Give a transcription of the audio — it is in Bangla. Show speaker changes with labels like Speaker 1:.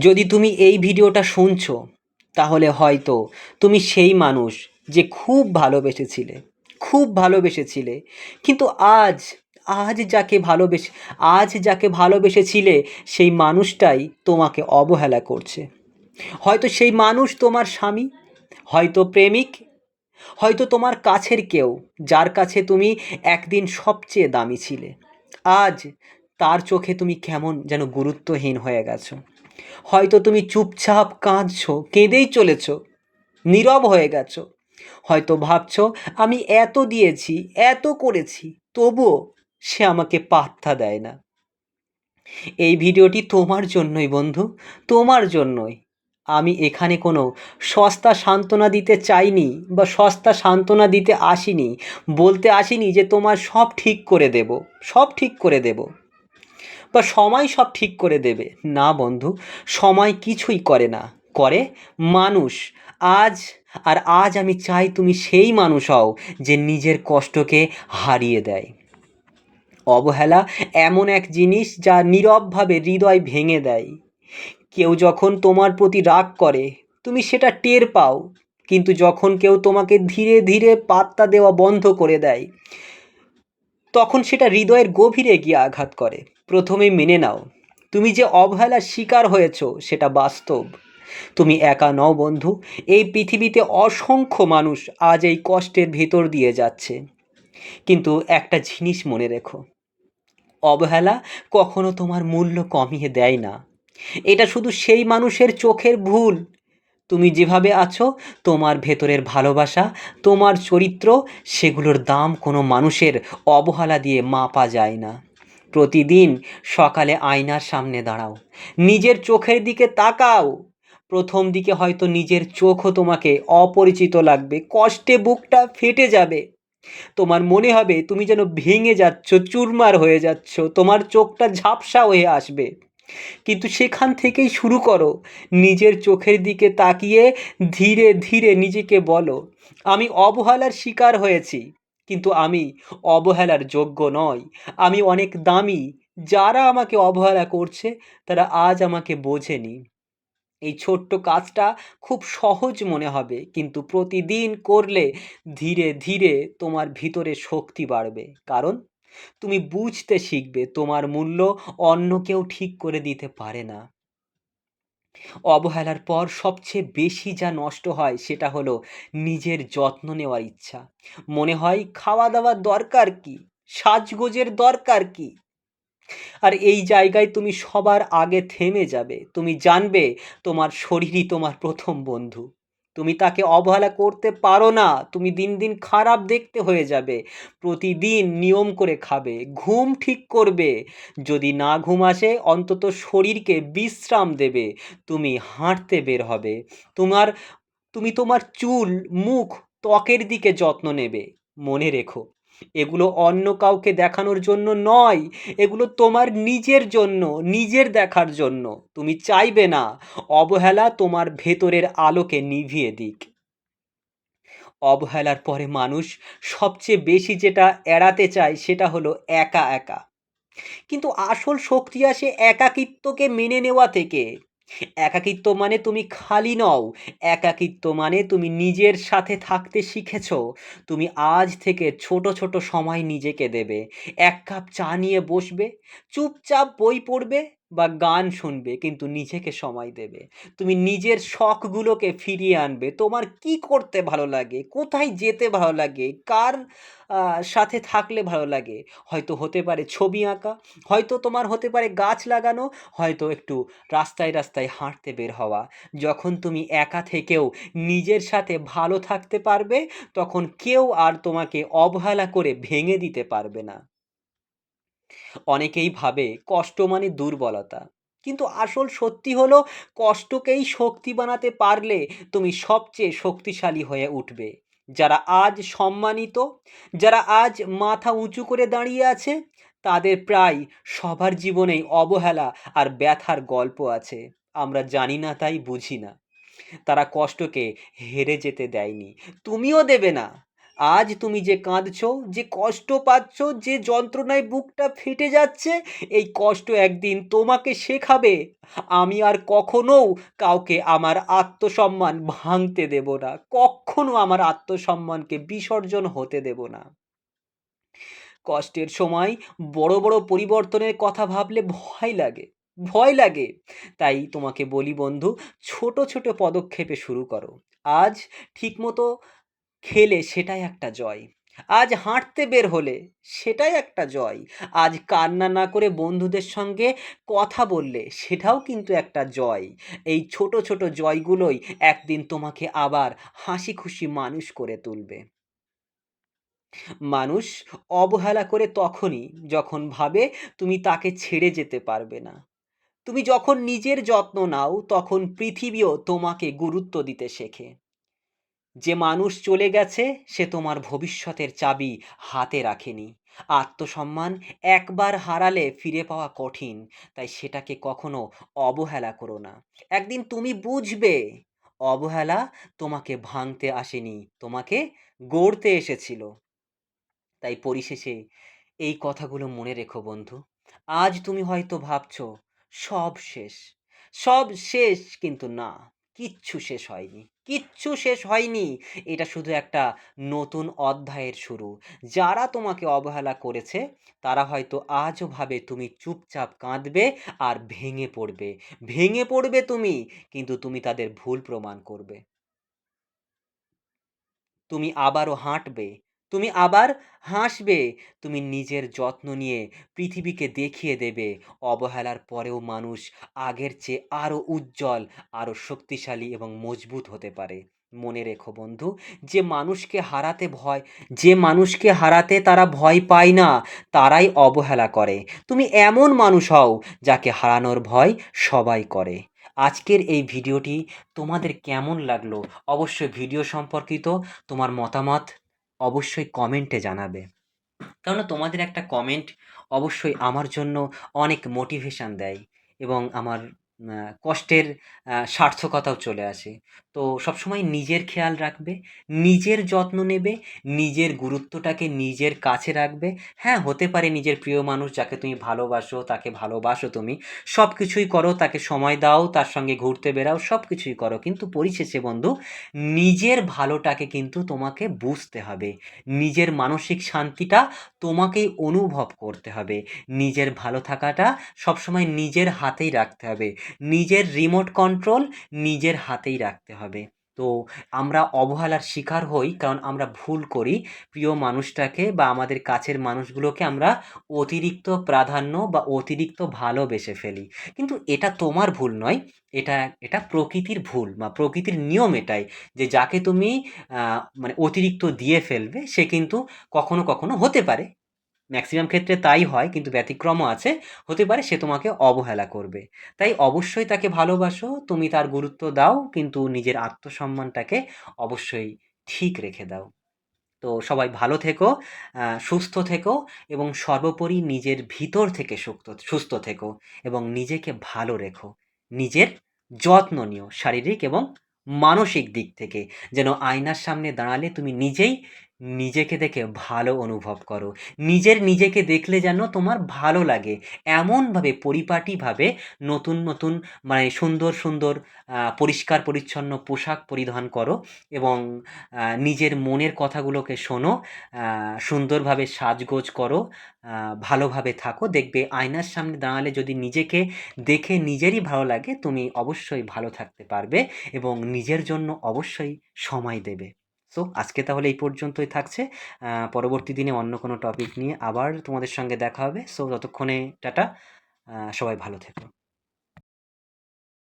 Speaker 1: যদি তুমি এই ভিডিওটা শুনছো তাহলে হয়তো তুমি সেই মানুষ যে খুব ভালোবেসেছিলে, খুব ভালোবেসেছিলে, কিন্তু আজ আজ যাকে ভালোবেসে আজ যাকে ভালোবেসেছিলে সেই মানুষটাই তোমাকে অবহেলা করছে। হয়তো সেই মানুষ তোমার স্বামী, হয়তো প্রেমিক, হয়তো তোমার কাছের কেউ, যার কাছে তুমি একদিন সবচেয়ে দামি ছিলে। আজ তার চোখে তুমি কেমন যেন গুরুত্বহীন হয়ে গেছো। হয়তো তুমি চুপচাপ কাঁদছো, কেঁদেই চলেছো, নীরব হয়ে গেছো। হয়তো ভাবছো আমি এত দিয়েছি, এত করেছি, তবুও সে আমাকে পাত্তা দেয় না। এই ভিডিওটি তোমার জন্যই বন্ধু, তোমার জন্যই। আমি এখানে কোনো সস্তা সান্ত্বনা দিতে চাইনি বা সস্তা সান্ত্বনা দিতে আসিনি, বলতে আসিনি যে তোমার সব ঠিক করে দেব, সব ঠিক করে দেব বা সময় সব ঠিক করে দেবে। না বন্ধু, সময় কিছুই করে না, করে মানুষ। আজ আজ আমি চাই তুমি সেই মানুষ হও যে নিজের কষ্টকে হারিয়ে দেয়। অবহেলা এমন এক জিনিস যা নীরবভাবে হৃদয় ভেঙে দেয়। কেউ যখন তোমার প্রতি রাগ করে তুমি সেটা টের পাও, কিন্তু যখন কেউ তোমাকে ধীরে ধীরে পাত্তা দেওয়া বন্ধ করে দেয় তখন সেটা হৃদয়ের গভীরে গিয়ে আঘাত করে। প্রথমেই মেনে নাও, তুমি যে অবহেলার শিকার হয়েছ সেটা বাস্তব। তুমি একা নও বন্ধু, এই পৃথিবীতে অসংখ্য মানুষ আজ এই কষ্টের ভেতর দিয়ে যাচ্ছে। কিন্তু একটা জিনিস মনে রেখো, অবহেলা কখনো তোমার মূল্য কমিয়ে দেয় না। এটা শুধু সেই মানুষের চোখের ভুল। তুমি যেভাবে আছো, তোমার ভেতরের ভালোবাসা, তোমার চরিত্র, সেগুলোর দাম কোনো মানুষের অবহেলা দিয়ে মাপা যায় না। প্রতিদিন সকালে আয়নার সামনে দাঁড়াও, নিজের চোখের দিকে তাকাও। প্রথম দিকে হয়তো নিজের চোখও তোমাকে অপরিচিত লাগবে, কষ্টে বুকটা ফেটে যাবে। তোমার মনে হবে তুমি যেন ভেঙে যাচ্ছ, চুরমার হয়ে যাচ্ছ, তোমার চোখটা ঝাপসা হয়ে আসবে। কিন্তু সেখান থেকেই শুরু করো। নিজের চোখের দিকে তাকিয়ে ধীরে ধীরে নিজেকে বলো, আমি অবহেলার শিকার হয়েছি, কিন্তু আমি অবহেলার যোগ্য নই। আমি অনেক দামি। যারা আমাকে অবহেলা করছে তারা আজ আমাকে বোঝেনি। এই ছোট্ট কাজটা খুব সহজ মনে হবে, কিন্তু প্রতিদিন করলে ধীরে ধীরে তোমার ভিতরে শক্তি বাড়বে। কারণ তুমি বুঝতে শিখবে তোমার মূল্য অন্য কেউ ঠিক করে দিতে পারে না। অবহেলার পর সবচেয়ে বেশি যা নষ্ট হয় সেটা হলো নিজের যত্ন নেওয়ার ইচ্ছা। মনে হয় খাওয়া দাওয়ার দরকার কি, সাজগোজের দরকার কি। আর এই জায়গায় তুমি সবার আগে থেমে যাবে। তুমি জানবে তোমার শরীরই তোমার প্রথম বন্ধু। তুমি তাকে অবহেলা করতে পারো না। তুমি দিন দিন খারাপ দেখতে হয়ে যাবে। প্রতিদিন নিয়ম করে খাবে, ঘুম ঠিক করবে, যদি না ঘুম আসে অন্তত শরীরকে বিশ্রাম দেবে। তুমি হাঁটতে বের হবে, তোমার তুমি তোমার চুল, মুখ, ত্বকের দিকে যত্ন নেবে। মনে রেখো, এগুলো অন্য কাউকে দেখানোর জন্য নয়, এগুলো তোমার নিজের জন্য, নিজের দেখার জন্য। তুমি চাইবে না অবহেলা তোমার ভেতরের আলোকে নিভিয়ে দিক। অবহেলার পরে মানুষ সবচেয়ে বেশি যেটা এড়াতে চায় সেটা হলো একা একা। কিন্তু আসল শক্তি আসে একাকিত্বকে মেনে নেওয়া থেকে। একাকিত্ব মানে তুমি খালি নও, একাকিত্ব মানে তুমি নিজের সাথে থাকতে শিখেছ। তুমি আজ থেকে ছোট ছোট সময় নিজেকে দেবে। এক কাপ চা নিয়ে বসবে, চুপচাপ বই পড়বে বা গান শুনবে, কিন্তু নিজেকে সময় দেবে। তুমি নিজের শখগুলোকে ফিরিয়ে আনবে। তোমার কি করতে ভালো লাগে, কোথায় যেতে ভালো লাগে, কার সাথে থাকলে ভালো লাগে। হয়তো হতে পারে ছবি আঁকা, হয়তো তোমার হতে পারে গাছ লাগানো, হয়তো একটু রাস্তায় রাস্তায় হাঁটতে বের হওয়া। যখন তুমি একা থেকেও নিজের সাথে ভালো থাকতে পারবে, তখন কেউ আর তোমাকে অবহেলা করে ভেঙে দিতে পারবে না। অনেকেই ভাবে কষ্ট মানে দুর্বলতা, কিন্তু আসল সত্যি হলো কষ্টকেই শক্তি বানাতে পারলে তুমি সবচেয়ে শক্তিশালী হয়ে উঠবে। যারা আজ সম্মানিত, যারা আজ মাথা উঁচু করে দাঁড়িয়ে আছে, তাদের প্রায় সবার জীবনেই অবহেলা আর ব্যথার গল্প আছে। আমরা জানি না তাই বুঝি না। তারা কষ্টকে হেরে যেতে দেয়নি, তুমিও দেবে না। আজ তুমি যে কাঁদছো, যে কষ্ট পাচ্ছ, যে যন্ত্রণায় বুকটা ফেটে যাচ্ছে, এই কষ্ট একদিন তোমাকে শেখাবে আমি আর কখনো কাউকে আমার আত্মসম্মান ভাঙতে দেব না, কখনো আমার আত্মসম্মানকে বিসর্জন হতে দেব না। কষ্টের সময় বড় বড় পরিবর্তনের কথা ভাবলে ভয় লাগে, ভয় লাগে। তাই তোমাকে বলি বন্ধু, ছোট ছোট পদক্ষেপে শুরু করো। আজ ঠিকমতো খেলে সেটাই একটা জয়। আজ হাঁটতে বের হলে সেটাই একটা জয়। আজ কান্না না করে বন্ধুদের সঙ্গে কথা বললে সেটাও কিন্তু একটা জয়। এই ছোট ছোট জয়গুলোই একদিন তোমাকে আবার হাসি খুশি মানুষ করে তুলবে। মানুষ অবহেলা করে তখনই যখন ভাবে তুমি তাকে ছেড়ে যেতে পারবে না। তুমি যখন নিজের যত্ন নাও তখন পৃথিবীও তোমাকে গুরুত্ব দিতে শেখে। যে মানুষ চলে গেছে সে তোমার ভবিষ্যতের চাবি হাতে রাখেনি। আত্মসম্মান একবার হারালে ফিরে পাওয়া কঠিন, তাই সেটাকে কখনো অবহেলা করো না। একদিন তুমি বুঝবে অবহেলা তোমাকে ভাঙতে আসেনি, তোমাকে গড়তে এসেছিল। তাই পরিশেষে এই কথাগুলো মনে রেখো বন্ধু। আজ তুমি হয়তো ভাবছো সব শেষ, সব শেষ, কিন্তু না, কিচ্ছু শেষ হয়নি, কিচ্ছু শেষ হয়নি। এটা শুধু একটা নতুন অধ্যায়ের শুরু। যারা তোমাকে অবহেলা করেছে তারা হয়তো আজও ভাবে তুমি চুপচাপ কাঁদবে আর ভেঙে পড়বে, ভেঙে পড়বে তুমি, কিন্তু তুমি তাদের ভুল প্রমাণ করবে। তুমি আবারও হাঁটবে, তুমি আবার হাসবে, তুমি নিজের যত্ন নিয়ে পৃথিবীকে দেখিয়ে দেবে অবহেলার পরেও মানুষ আগের চেয়ে আরও উজ্জ্বল, আরও শক্তিশালী এবং মজবুত হতে পারে। মনে রেখো বন্ধু, যে মানুষকে হারাতে ভয়, যে মানুষকে হারাতে তারা ভয় পায় না, তারাই অবহেলা করে। তুমি এমন মানুষ হও যাকে হারানোর ভয় সবাই করে। আজকের এই ভিডিওটি তোমাদের কেমন লাগলো? অবশ্যই ভিডিও সম্পর্কিত তোমার মতামত অবশ্যই কমেন্টে জানাবে। কেননা তোমাদের একটা কমেন্ট অবশ্যই আমার জন্য অনেক মোটিভেশন দেয় এবং আমার কষ্টের সার্থকতাও চলে আসে। তো সবসময় নিজের খেয়াল রাখবে, নিজের যত্ন নেবে, নিজের গুরুত্বটাকে নিজের কাছে রাখবে। হ্যাঁ, হতে পারে নিজের প্রিয় মানুষ যাকে তুমি ভালোবাসো তাকে ভালোবাসো তুমি, সব কিছুই করো, তাকে সময় দাও, তার সঙ্গে ঘুরতে বেরাও, সব কিছুই করো, কিন্তু পরিশেষে বন্ধু নিজের ভালোটাকে কিন্তু তোমাকে বুঝতে হবে। নিজের মানসিক শান্তিটা তোমাকেই অনুভব করতে হবে। নিজের ভালো থাকাটা সবসময় নিজের হাতেই রাখতে হবে। নিজের রিমোট কন্ট্রোল নিজের হাতেই রাখতে হবে। তো আমরা অবহেলার শিকার হই কারণ আমরা ভুল করি, প্রিয় মানুষটাকে বা আমাদের কাছের মানুষগুলোকে আমরা অতিরিক্ত প্রাধান্য বা অতিরিক্ত ভালোবেসে ফেলি। কিন্তু এটা তোমার ভুল নয়, এটা এটা প্রকৃতির ভুল বা প্রকৃতির নিয়ম এটাই, যে যাকে তুমি মানে অতিরিক্ত দিয়ে ফেলবে সে কিন্তু কখনো কখনো হতে পারে, ম্যাক্সিমাম ক্ষেত্রে তাই হয়, কিন্তু ব্যতিক্রমও আছে, হতে পারে সে তোমাকে অবহেলা করবে। তাই অবশ্যই তাকে ভালোবাসো, তুমি তার গুরুত্ব দাও, কিন্তু নিজের আত্মসম্মানটাকে অবশ্যই ঠিক রেখে দাও। তো সবাই ভালো থেকো, সুস্থ থেকো এবং সর্বোপরি নিজের ভিতর থেকে সুস্থ থেকো এবং নিজেকে ভালো রেখো। নিজের যত্ন নিও শারীরিক এবং মানসিক দিক থেকে, যেন আয়নার সামনে দাঁড়ালে তুমি নিজেই নিজেকে দেখে ভালো অনুভব করো। নিজেকে দেখলে যেন তোমার ভালো লাগে। এমনভাবে পরিপাটিভাবে নতুন, নতুন মানে সুন্দর, সুন্দর পরিষ্কার পরিচ্ছন্ন পোশাক পরিধান করো এবং নিজের মনের কথাগুলোকে শোনো, সুন্দরভাবে সাজগোজ করো, ভালোভাবে থাকো। দেখবে আয়নার সামনে দাঁড়ালে যদি নিজেকে দেখে নিজেরই ভালো লাগে, তুমি অবশ্যই ভালো থাকতে পারবে এবং নিজের জন্য অবশ্যই সময় দেবে। সো আজকে তাহলে এই পর্যন্তই থাকছে। পরবর্তী দিনে অন্য কোনো টপিক নিয়ে আবার তোমাদের সঙ্গে দেখা হবে। সো ততক্ষণে টাটা, সবাই ভালো থেকো।